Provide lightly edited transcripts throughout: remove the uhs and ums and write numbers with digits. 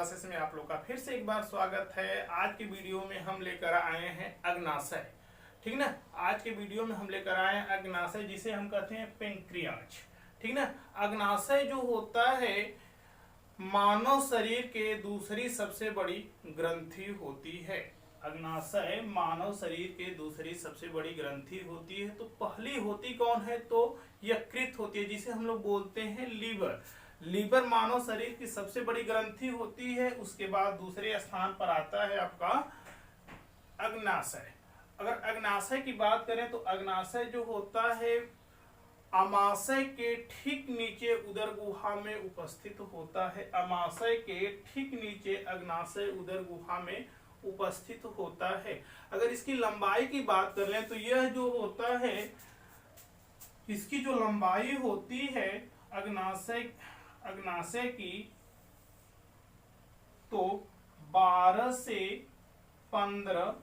Classes में आप लोग का फिर से एक बार स्वागत है। आज के वीडियो में हम लेकर आए हैं अग्नाशय, ठीक ना। आज के वीडियो में हम लेकर आए हैं अग्नाशय, जिसे हम कहते हैं पेंक्रियाज, ठीक ना। अग्नाशय जो होता है मानव शरीर के दूसरी सबसे बड़ी ग्रंथि होती है। अग्नाशय मानव शरीर के दूसरी सबसे बड़ी ग्रंथि होती है। तो पहली होती कौन है? तो यकृत होती है, जिसे हम लोग बोलते हैं लीवर। लीवर मानव शरीर की सबसे बड़ी ग्रंथि होती है। उसके बाद दूसरे स्थान पर आता है आपका अग्नाशय। अगर अग्नाशय की बात करें तो अग्नाशय जो होता है अमाशय के ठीक नीचे उदर गुहा में उपस्थित होता है। अमाशय के ठीक नीचे अग्नाशय उदर गुहा में उपस्थित होता है। अगर इसकी लंबाई की बात कर लें तो यह जो होता है, इसकी जो लंबाई होती है अग्नाशय की, तो 12 से 15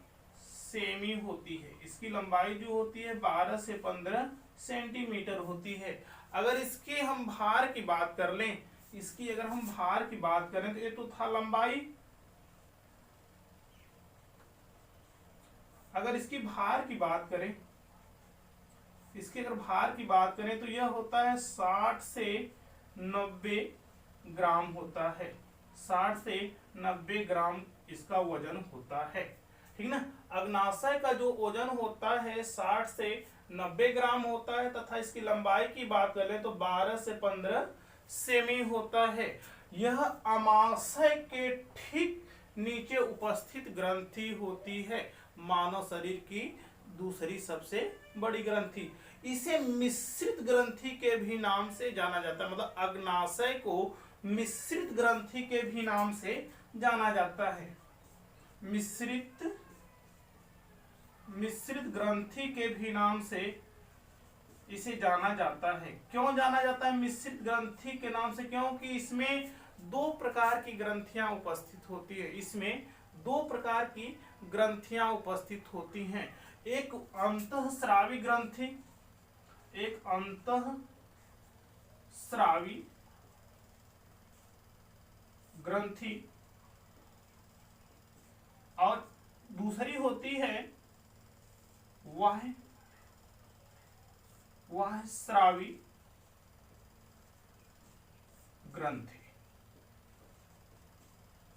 सेमी होती है। इसकी लंबाई जो होती है 12 से 15 सेंटीमीटर होती है। अगर इसके हम भार की बात कर लें, इसकी अगर हम भार की बात करें तो ये तो था लंबाई। अगर इसकी भार की बात करें, इसके अगर भार की बात करें तो यह होता है 60 से 90 ग्राम होता है। 60 से 90 ग्राम इसका वजन होता है, ठीक ना। अग्नाशय का जो वजन होता है 60 से 90 ग्राम होता है, तथा इसकी लंबाई की बात करें तो 12 से 15 सेमी होता है। यह अमाशय के ठीक नीचे उपस्थित ग्रंथि होती है, मानव शरीर की दूसरी सबसे बड़ी ग्रंथि। इसे मिश्रित ग्रंथि के भी नाम से जाना जाता है। मतलब अग्नाशय को मिश्रित ग्रंथि के भी नाम से जाना जाता है। मिश्रित ग्रंथि के भी नाम से इसे जाना जाता है। क्यों जाना जाता है मिश्रित ग्रंथि के नाम से? क्योंकि इसमें दो प्रकार की ग्रंथियां उपस्थित होती है। इसमें दो प्रकार की ग्रंथियां उपस्थित होती हैं। एक अंतःस्रावी ग्रंथि, एक अंतःस्रावी ग्रंथि, और दूसरी होती है वह स्रावी ग्रंथि।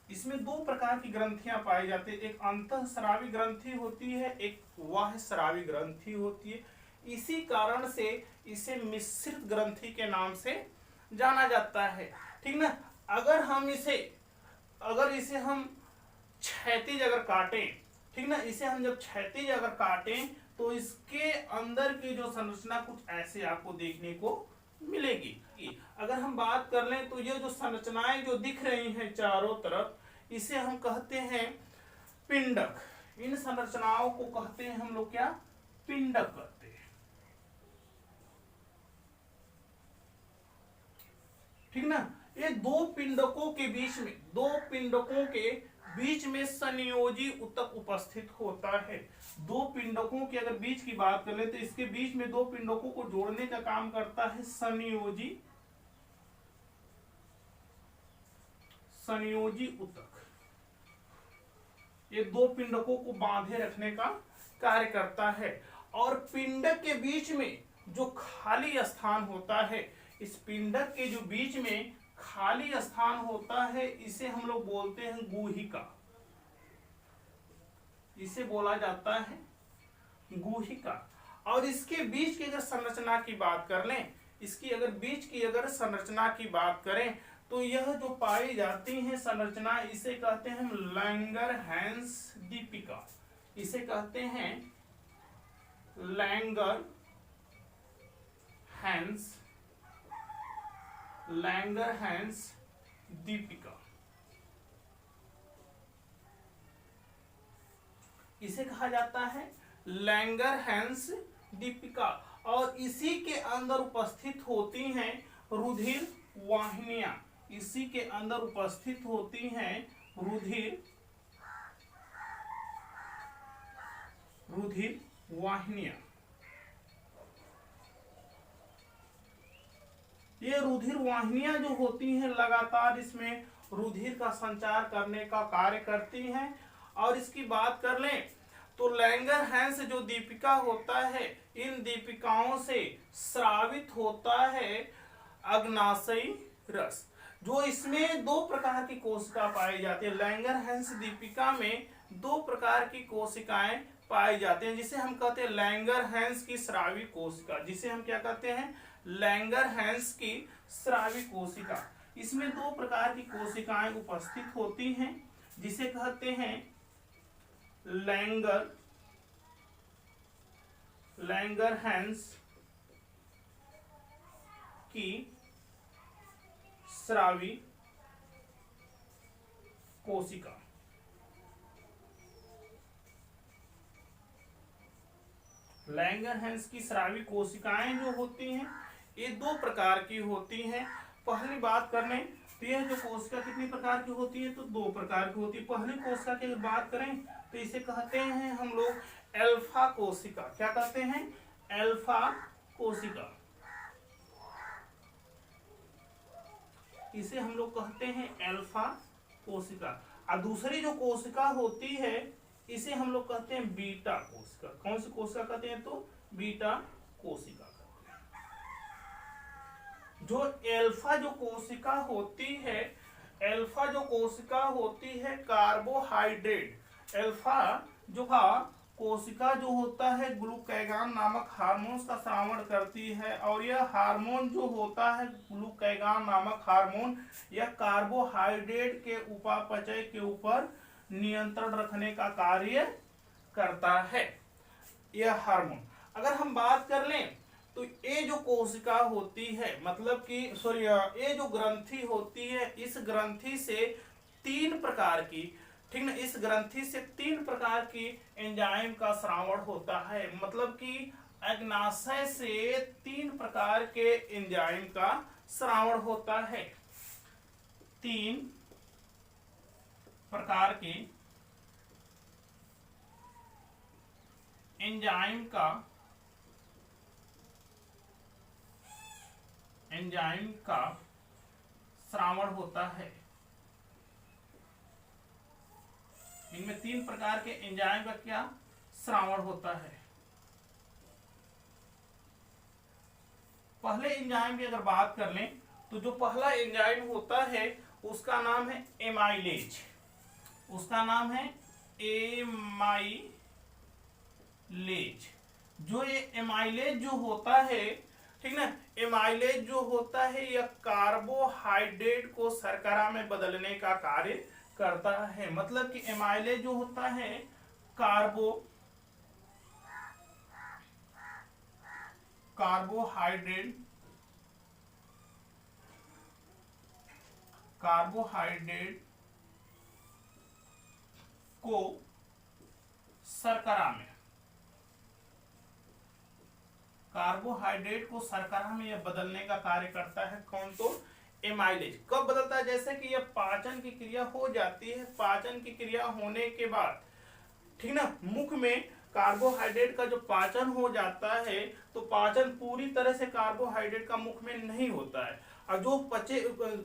इसमें दो प्रकार की ग्रंथियां पाई जाती है। एक अंतःस्रावी ग्रंथि होती है, एक वह स्रावी ग्रंथि होती है। इसी कारण से इसे मिश्रित ग्रंथि के नाम से जाना जाता है, ठीक ना। अगर इसे हम क्षैतिज अगर काटें, ठीक ना, इसे हम जब क्षैतिज अगर काटें तो इसके अंदर की जो संरचना कुछ ऐसे आपको देखने को मिलेगी। अगर हम बात कर लें तो ये जो संरचनाएं जो दिख रही हैं चारों तरफ, इसे हम कहते हैं पिंडक। इन संरचनाओं को कहते हैं हम लोग क्या? पिंडक कहते हैं, ठीक ना। ये दो पिंडकों के बीच में संयोजी ऊतक उपस्थित होता है। दो पिंडकों के अगर बीच की बात कर ले तो इसके बीच में दो पिंडकों को जोड़ने का काम करता है संयोजी ऊतक। ये दो पिंडकों को बांधे रखने का कार्य करता है। और पिंडक के बीच में जो खाली स्थान होता है, इस पिंडक के जो बीच में खाली स्थान होता है, इसे हम लोग बोलते हैं गुहिका। इसे बोला जाता है गुहिका। और इसके बीच की अगर संरचना की बात कर लें, इसकी अगर बीच की अगर संरचना की बात करें तो यह जो पाई जाती है संरचना, इसे कहते हैं लैंगरहैंस दीपिका। इसे कहते हैं लैंगरहैंस दीपिका। इसे कहा जाता है लैंगरहैंस दीपिका। और इसी के अंदर उपस्थित होती हैं रुधिर वाहिनियां। इसी के अंदर उपस्थित होती हैं रुधिर वाहिनियां। ये रुधिर वाहिनियां जो होती हैं लगातार इसमें रुधिर का संचार करने का कार्य करती हैं। और इसकी बात कर लें तो लैंगरहैंस जो दीपिका होता है, इन दीपिकाओं से स्रावित होता है अग्नाशयी रस। जो इसमें दो प्रकार की कोशिका पाई जाती है, लैंगरहैंस दीपिका में दो प्रकार की कोशिकाएं पाई जाती हैं, जिसे हम कहते हैं लैंगरहैंस की स्रावी कोशिका। जिसे हम क्या कहते हैं? लैंगरहैंस की स्रावी कोशिका। इसमें दो प्रकार की कोशिकाएं उपस्थित होती हैं, जिसे कहते हैं लैंगरहैंस की स्रावी कोशिका। लैंगरहैंस की स्रावी कोशिकाएं जो होती हैं ये दो प्रकार की होती हैं। पहली बात कर लें तो यह जो कोशिका कितनी प्रकार की होती है? तो दो प्रकार की होती है। पहली कोशिका की बात करें तो इसे कहते हैं हम लोग अल्फा कोशिका। क्या कहते हैं? अल्फा कोशिका। इसे हम लोग कहते हैं अल्फा कोशिका। और दूसरी जो कोशिका होती है इसे हम लोग कहते हैं बीटा कोशिका। कौन सी कोशिका कहते हैं? तो बीटा कोशिका। जो अल्फा जो कोशिका होती है, अल्फा जो कोशिका होती है कार्बोहाइड्रेट, अल्फा जो कोशिका जो होता है ग्लूकागॉन नामक हार्मोन्स का स्रावण करती है। और यह हार्मोन जो होता है ग्लूकागॉन नामक हार्मोन, यह कार्बोहाइड्रेट के उपापचय के ऊपर नियंत्रण रखने का कार्य करता है यह हार्मोन। अगर हम बात कर लें तो ये जो कोशिका होती है, मतलब कि सॉरी ये जो ग्रंथि होती है, इस ग्रंथि से तीन प्रकार की, ठीक ना, इस ग्रंथि से तीन प्रकार की एंजाइम का स्रावण होता है। मतलब कि अग्नाशय से तीन प्रकार के एंजाइम का स्रावण होता है। तीन प्रकार के एंजाइम का स्रावण होता है। इनमें तीन प्रकार के एंजाइम का क्या स्रावण होता है? पहले एंजाइम की अगर बात कर लें तो जो पहला एंजाइम होता है उसका नाम है एमाइलेज। उसका नाम है एमाइलेज। जो ये एमाइलेज जो होता है, ठीक ना, एमाइलेज जो होता है यह कार्बोहाइड्रेट को शर्करा में बदलने का कार्य करता है। मतलब कि एमाइलेज जो होता है कार्बोहाइड्रेट को शर्करा में, कार्बोहाइड्रेट को शर्करा में यह बदलने का कार्य करता है। कौन? तो एमाइलेज। कब बदलता है? जैसे कि यह पाचन की क्रिया हो जाती है, पाचन की क्रिया होने के बाद, ठीक ना, मुख में कार्बोहाइड्रेट का जो पाचन हो जाता है तो पाचन पूरी तरह से कार्बोहाइड्रेट का मुख में नहीं होता है। और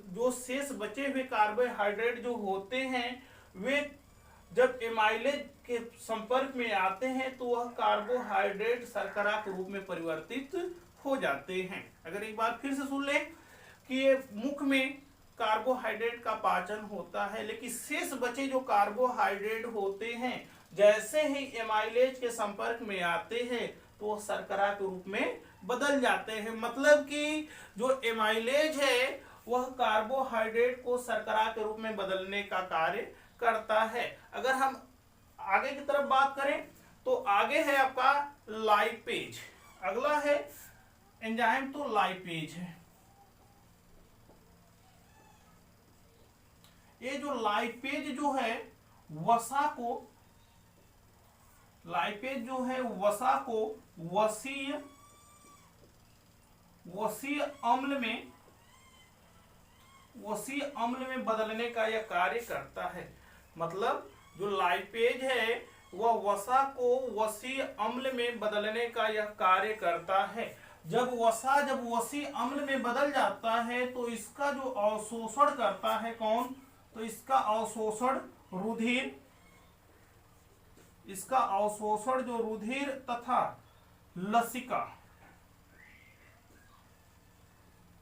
जो शेष बचे हुए कार्बोहाइड्रेट जो होते हैं वे जब एमाइलेज के संपर्क में आते हैं तो वह कार्बोहाइड्रेट शर्करा के रूप में परिवर्तित हो जाते हैं। अगर एक बार फिर से सुन लें कि ये मुख में कार्बोहाइड्रेट का पाचन होता है, लेकिन शेष बचे जो कार्बोहाइड्रेट होते हैं जैसे ही एमाइलेज के संपर्क में आते हैं तो वो शर्करा के रूप में बदल जाते हैं। मतलब कि जो एमाइलेज है वह कार्बोहाइड्रेट को शर्करा के रूप में बदलने का कार्य करता है। अगर हम आगे की तरफ बात करें तो आगे है आपका लाइपेज। अगला है एंजाइम तो लाइपेज है। ये जो लाइपेज जो है वसा को, लाइपेज जो है वसा को वसीय अम्ल में बदलने का यह कार्य करता है। मतलब जो लाइपेज है वह वसा को वसीय अम्ल में बदलने का यह कार्य करता है। जब वसीय अम्ल में बदल जाता है तो इसका जो अवशोषण करता है कौन? तो इसका अवशोषण रुधिर, इसका अवशोषण जो रुधिर तथा लसिका,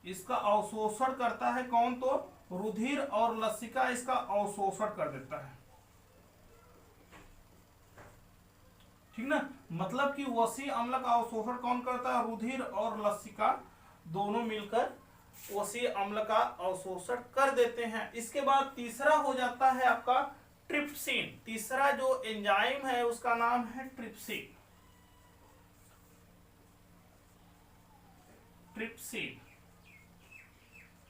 इसका अवशोषण करता है कौन, तो रुधिर और लसिका इसका अवशोषण कर देता है। ठीक ना, मतलब कि वसी अम्ल का अवशोषण कौन करता है, रुधिर और लसिका दोनों मिलकर वसी अम्ल का अवशोषण कर देते हैं। इसके बाद तीसरा हो जाता है आपका ट्रिप्सिन। तीसरा जो एंजाइम है उसका नाम है ट्रिप्सिन। ट्रिप्सिन,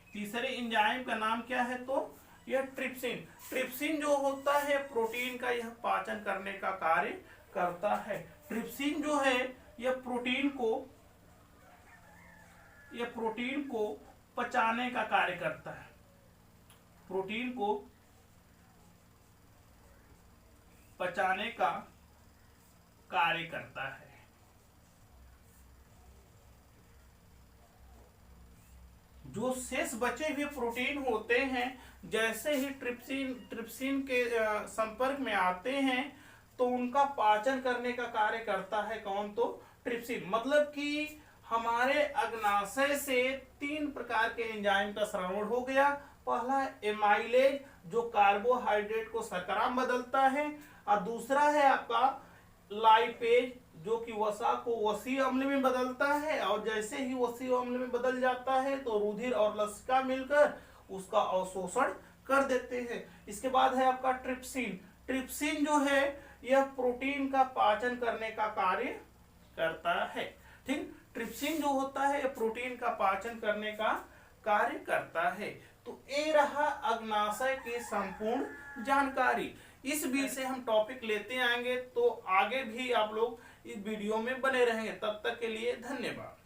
तीसरे एंजाइम का नाम क्या है, तो यह ट्रिप्सिन। ट्रिप्सिन जो होता है प्रोटीन का, यह पाचन करने का कार्य करता है। ट्रिप्सिन जो है यह प्रोटीन को पचाने का कार्य करता है, प्रोटीन को पचाने का कार्य करता है। जो शेष बचे हुए प्रोटीन होते हैं, जैसे ही ट्रिप्सिन के संपर्क में आते हैं तो उनका पाचन करने का कार्य करता है कौन, तो ट्रिप्सिन। मतलब कि हमारे अग्नाशय से 3 प्रकार के एंजाइम का श्रवण हो गया। पहला एमाइलेज जो कार्बोहाइड्रेट को शर्करा में बदलता है, और दूसरा है आपका लाइपेज जो कि वसा को वसी अम्ल में बदलता है, और जैसे ही वसी अम्ल में बदल जाता है तो रुधिर और लसिका मिलकर उसका अवशोषण कर देते हैं। इसके बाद है आपका ट्रिप्सिन। ट्रिप्सिन जो है यह प्रोटीन का पाचन करने का कार्य करता है। ठीक, ट्रिप्सिन जो होता है यह प्रोटीन का पाचन करने का कार्य करता है। तो ये रहा अग्नाशय की संपूर्ण जानकारी। इस बीच से हम टॉपिक लेते आएंगे, तो आगे भी आप लोग इस वीडियो में बने रहेंगे। तब तक के लिए धन्यवाद।